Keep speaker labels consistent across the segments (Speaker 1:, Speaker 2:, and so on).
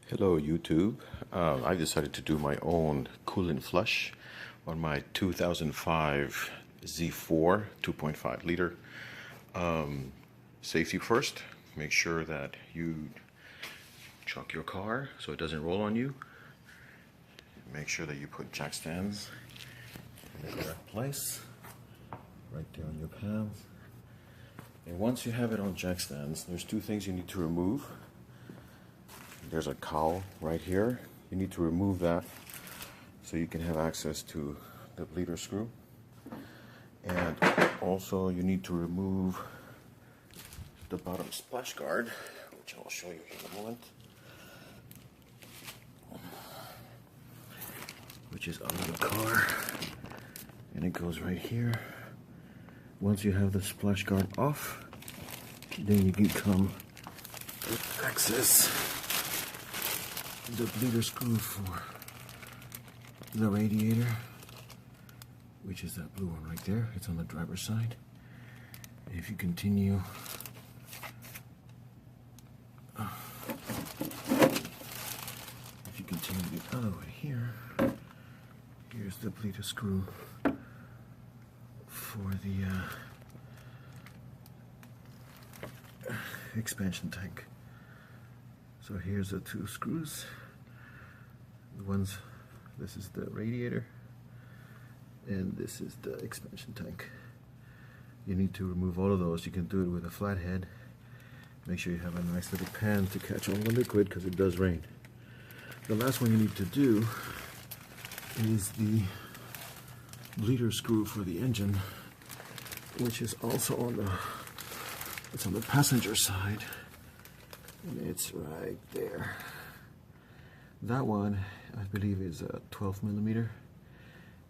Speaker 1: Hello YouTube. I decided to do my own coolant flush on my 2005 Z4 2.5 liter. Safety first, make sure that you chuck your car so it doesn't roll on you. Make sure that you put jack stands in the correct place, right there on your pads. And once you have it on jack stands, there's two things you need to remove. There's a cowl right here. You need to remove that so you can have access to the bleeder screw. And also you need to remove the bottom splash guard, which I'll show you in a moment, which is under the car, and it goes right here. Once you have the splash guard off, then you can come access the bleeder screw for the radiator, which is that blue one right there. It's on the driver's side. And if you continue the other way here, here's the bleeder screw for the expansion tank. So here's the two screws. This is the radiator, and this is the expansion tank. You need to remove all of those. You can do it with a flathead. Make sure you have a nice little pan to catch all the liquid because it does rain. The last one you need to do is the bleeder screw for the engine, which is also on the passenger side. And it's right there. That one, I believe, is a 12 millimeter,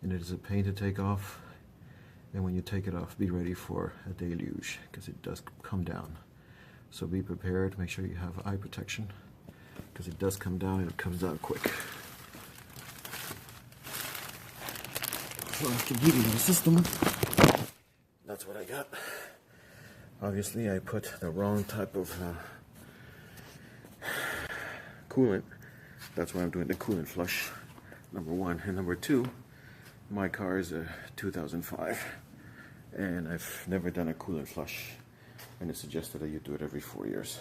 Speaker 1: and it is a pain to take off. And when you take it off, be ready for a deluge because it does come down. So be prepared. Make sure you have eye protection because it does come down, and it comes down quick. So after heating the system, that's what I got. Obviously, I put the wrong type of coolant. That's why I'm doing the coolant flush, number one. And number two, my car is a 2005 and I've never done a coolant flush, and it's suggested that you do it every 4 years.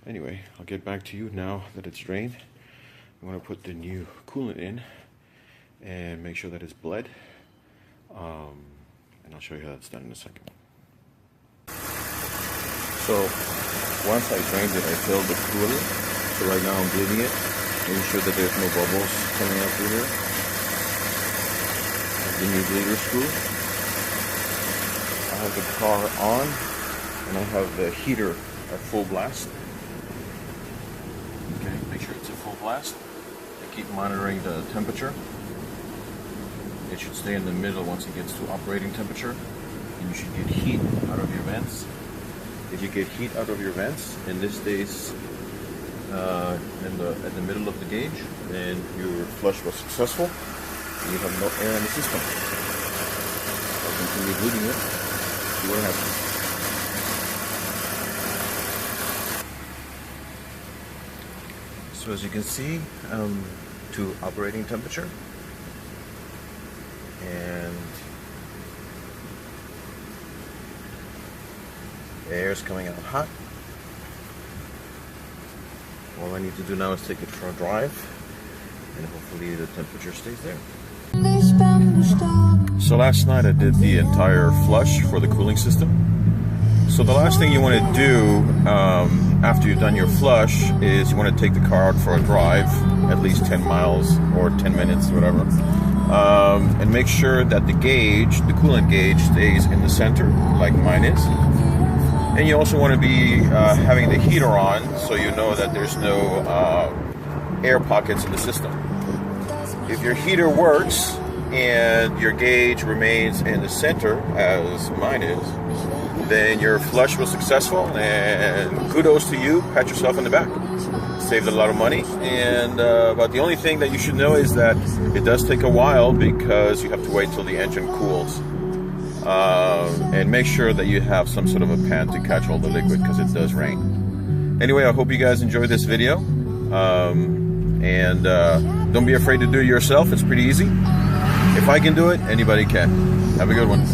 Speaker 1: Anyway, I'll get back to you now that it's drained. I'm going to put the new coolant in and make sure that it's bled, and I'll show you how that's done in a second. So once I drained it, I filled the coolant. So right now I'm bleeding it, making sure that there's no bubbles coming out through here. The new bleeder screw. I have the car on, and I have the heater at full blast. Okay, make sure it's at full blast. I keep monitoring the temperature. It should stay in the middle once it gets to operating temperature, and you should get heat out of your vents. If you get heat out of your vents, and this stays at the middle of the gauge, then your flush was successful and you have no air in the system. I'll continue bleeding it, see what happens. So as you can see, to operating temperature, and the air is coming out hot. All I need to do now is take it for a drive, and hopefully the temperature stays there. So last night I did the entire flush for the cooling system. So the last thing you want to do after you've done your flush is you want to take the car out for a drive, at least 10 miles or 10 minutes, whatever, and make sure that the gauge, the coolant gauge, stays in the center like mine is. And you also want to be having the heater on so you know that there's no air pockets in the system. If your heater works and your gauge remains in the center, as mine is, then your flush was successful, and kudos to you. Pat yourself on the back. Saved a lot of money. And but the only thing that you should know is that it does take a while because you have to wait till the engine cools. And make sure that you have some sort of a pan to catch all the liquid because it does rain. Anyway, I hope you guys enjoyed this video. And don't be afraid to do it yourself. It's pretty easy. If I can do it, anybody can. Have a good one.